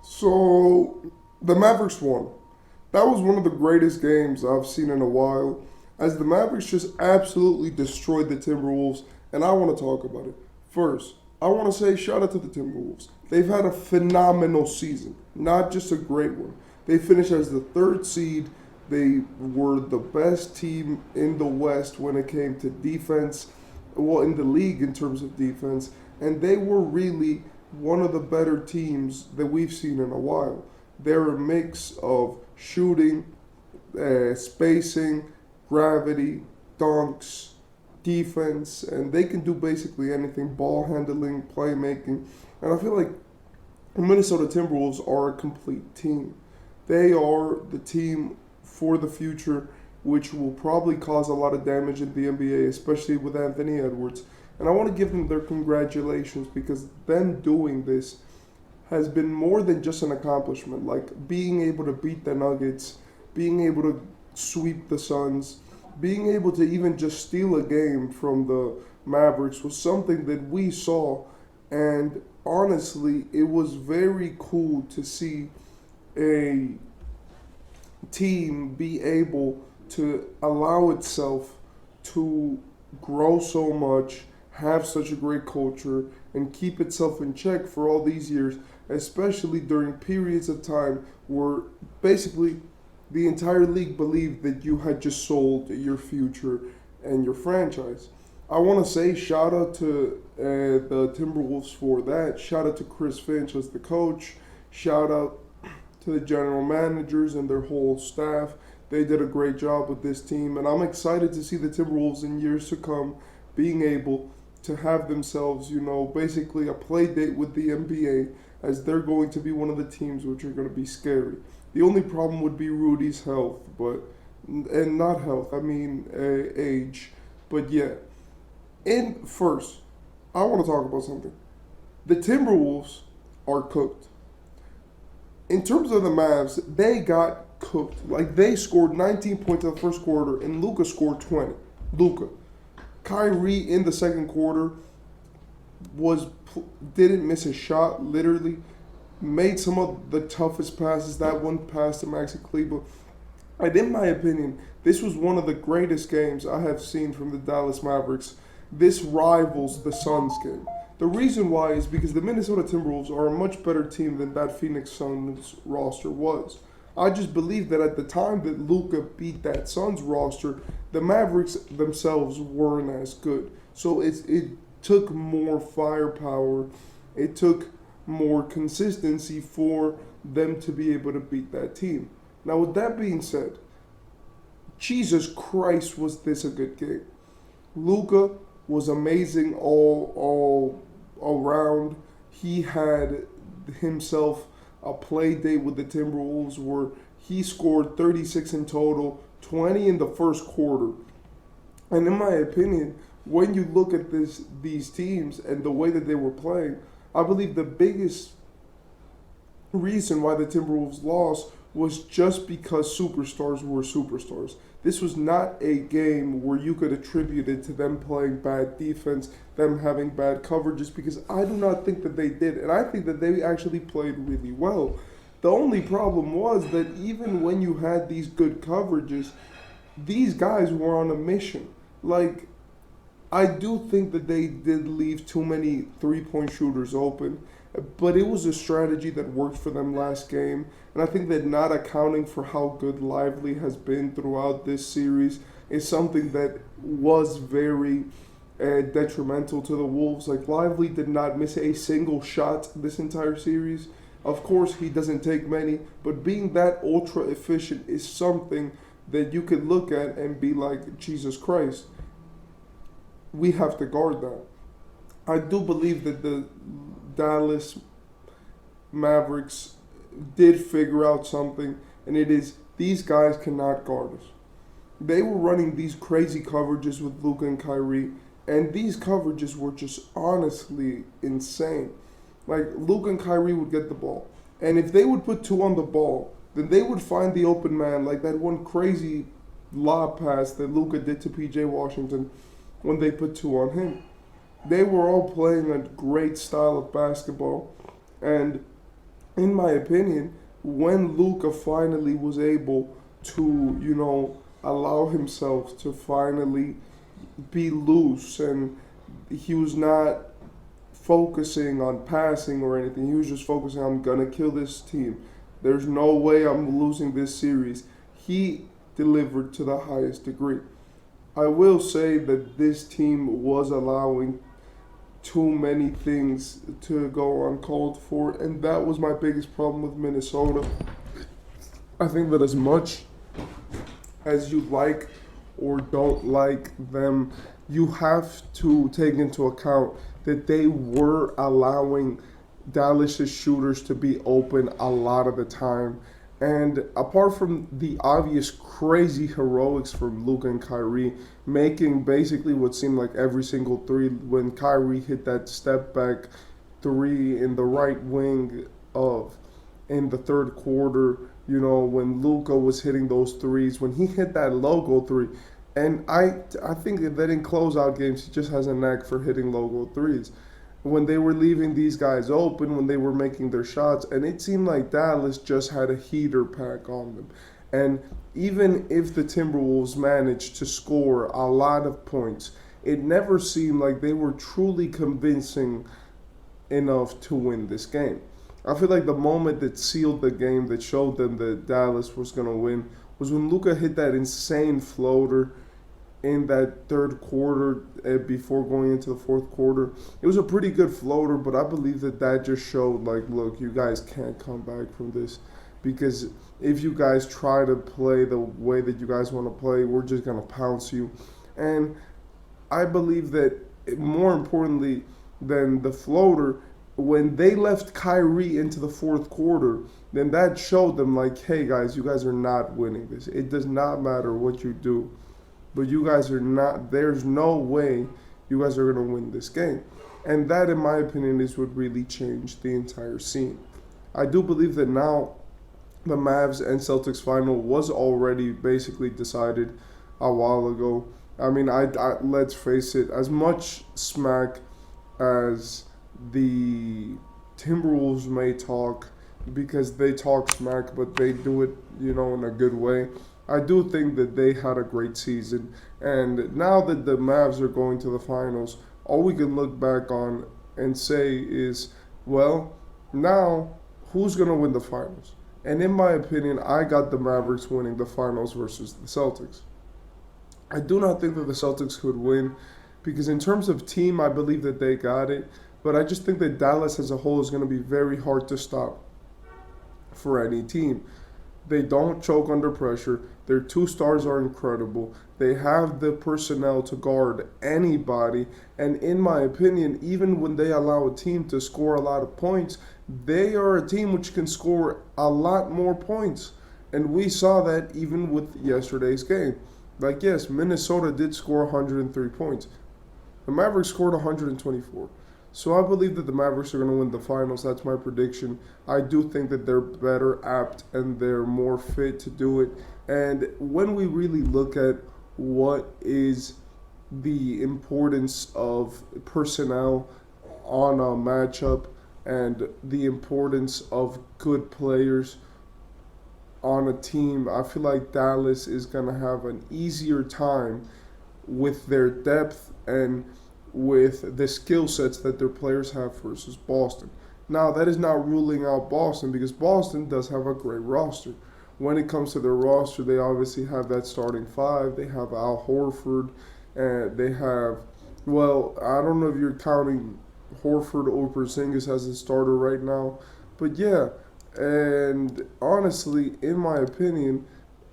So the Mavericks won. That was one of the greatest games I've seen in a while, as the Mavericks just absolutely destroyed the Timberwolves, and I want to talk about it. First, I want to say shout out to the Timberwolves. They've had a phenomenal season, not just a great one. They finished as the third seed. They were the best team in the West when it came to defense, well, in the league in terms of defense, and they were really one of the better teams that we've seen in a while. They're a mix of shooting, spacing, gravity, dunks, defense, and they can do basically anything, ball handling, playmaking. And I feel like the Minnesota Timberwolves are a complete team. They are the team for the future, which will probably cause a lot of damage in the NBA, especially with Anthony Edwards. And I want to give them their congratulations because them doing this has been more than just an accomplishment. Like being able to beat the Nuggets, being able to sweep the Suns, being able to even just steal a game from the Mavericks was something that we saw. And honestly, it was very cool to see a team be able to allow itself to grow so much, have such a great culture, and keep itself in check for all these years, especially during periods of time where basically the entire league believed that you had just sold your future and your franchise. I want to say shout out to the Timberwolves for that. Shout out to Chris Finch as the coach. Shout out to the general managers and their whole staff. They did a great job with this team, and I'm excited to see the Timberwolves in years to come being able to have themselves, basically a play date with the NBA, as they're going to be one of the teams which are going to be scary. The only problem would be Rudy's health, and not health, I mean age. But yeah, first, I want to talk about something. The Timberwolves are cooked. In terms of the Mavs, they got cooked. Like, they scored 19 points in the first quarter, and Luka scored 20. Luka. Kyrie in the second quarter didn't miss a shot, literally. Made some of the toughest passes. That one pass to Maxi Kleber. And in my opinion, this was one of the greatest games I have seen from the Dallas Mavericks. This rivals the Suns game. The reason why is because the Minnesota Timberwolves are a much better team than that Phoenix Suns roster was. I just believe that at the time that Luka beat that Suns roster, the Mavericks themselves weren't as good. So it took more firepower. It took more consistency for them to be able to beat that team. Now, with that being said, Jesus Christ, was this a good game. Luka was amazing all around. He had himself a play date with the Timberwolves where he scored 36 in total, 20 in the first quarter. And in my opinion, when you look at these teams and the way that they were playing, I believe the biggest reason why the Timberwolves lost was just because superstars were superstars. This was not a game where you could attribute it to them playing bad defense, them having bad coverages, because I do not think that they did. And I think that they actually played really well. The only problem was that even when you had these good coverages, these guys were on a mission. Like, I do think that they did leave too many three-point shooters open, but it was a strategy that worked for them last game. And I think that not accounting for how good Lively has been throughout this series is something that was very detrimental to the Wolves. Like, Lively did not miss a single shot this entire series. Of course, he doesn't take many, but being that ultra efficient is something that you could look at and be like, Jesus Christ, we have to guard that. I do believe that the Dallas Mavericks did figure out something, and it is these guys cannot guard us. They were running these crazy coverages with Luka and Kyrie, and these coverages were just honestly insane. Like, Luka and Kyrie would get the ball, and if they would put two on the ball, then they would find the open man, like that one crazy lob pass that Luka did to PJ Washington when they put two on him. They were all playing a great style of basketball, and in my opinion, when Luka finally was able to, allow himself to finally be loose, and he was not focusing on passing or anything. He was just focusing, I'm gonna kill this team. There's no way I'm losing this series. He delivered to the highest degree. I will say that this team was allowing too many things to go uncalled for, and that was my biggest problem with Minnesota. I think that as much as you like or don't like them, you have to take into account that they were allowing Dallas's shooters to be open a lot of the time. And apart from the obvious crazy heroics from Luka and Kyrie, making basically what seemed like every single three, when Kyrie hit that step back three in the right wing of in the third quarter, when Luka was hitting those threes, when he hit that logo three. And I think that in closeout games, he just has a knack for hitting logo threes. When they were leaving these guys open, when they were making their shots, and it seemed like Dallas just had a heater pack on them. And even if the Timberwolves managed to score a lot of points, it never seemed like they were truly convincing enough to win this game. I feel like the moment that sealed the game, that showed them that Dallas was going to win, was when Luka hit that insane floater in that third quarter before going into the fourth quarter. It was a pretty good floater, but I believe that just showed, like, look, you guys can't come back from this, because if you guys try to play the way that you guys want to play, we're just going to pounce you. And I believe that more importantly than the floater, when they left Kyrie into the fourth quarter, then that showed them, like, hey guys, you guys are not winning this. It does not matter what you do, but you guys are not, there's no way you guys are going to win this game. And that, in my opinion, is what really changed the entire scene. I do believe that now the Mavs and Celtics final was already basically decided a while ago. I mean, I let's face it, as much smack as the Timberwolves may talk, because they talk smack, but they do it, in a good way. I do think that they had a great season. And now that the Mavs are going to the finals, all we can look back on and say is, well, now who's going to win the finals? And in my opinion, I got the Mavericks winning the finals versus the Celtics. I do not think that the Celtics could win, because in terms of team, I believe that they got it. But I just think that Dallas as a whole is going to be very hard to stop for any team. They don't choke under pressure. Their two stars are incredible. They have the personnel to guard anybody. And in my opinion, even when they allow a team to score a lot of points, they are a team which can score a lot more points. And we saw that even with yesterday's game. Like, yes, Minnesota did score 103 points. The Mavericks scored 124. So I believe that the Mavericks are going to win the finals. That's my prediction. I do think that they're better apt and they're more fit to do it. And when we really look at what is the importance of personnel on a matchup and the importance of good players on a team, I feel like Dallas is going to have an easier time with their depth and with the skill sets that their players have versus Boston. Now, that is not ruling out Boston, because Boston does have a great roster. When it comes to their roster, they obviously have that starting five. They have Al Horford, and they have, well, I don't know if you're counting Horford or Porzingis as a starter right now, but yeah. And honestly, in my opinion,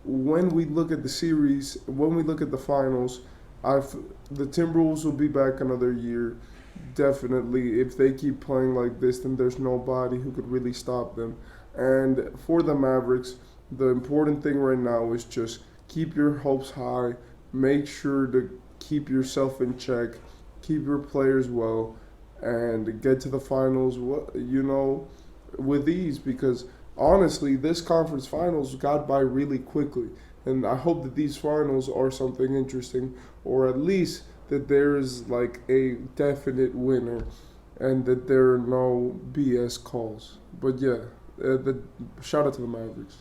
when we look at the series, when we look at the finals, the Timberwolves will be back another year. Definitely. If they keep playing like this, then there's nobody who could really stop them. And for the Mavericks, the important thing right now is just keep your hopes high. Make sure to keep yourself in check. Keep your players well. And get to the finals, with ease. Because honestly, this conference finals got by really quickly. And I hope that these finals are something interesting, or at least that there is like a definite winner and that there are no BS calls. But yeah, The shout out to the Mavericks.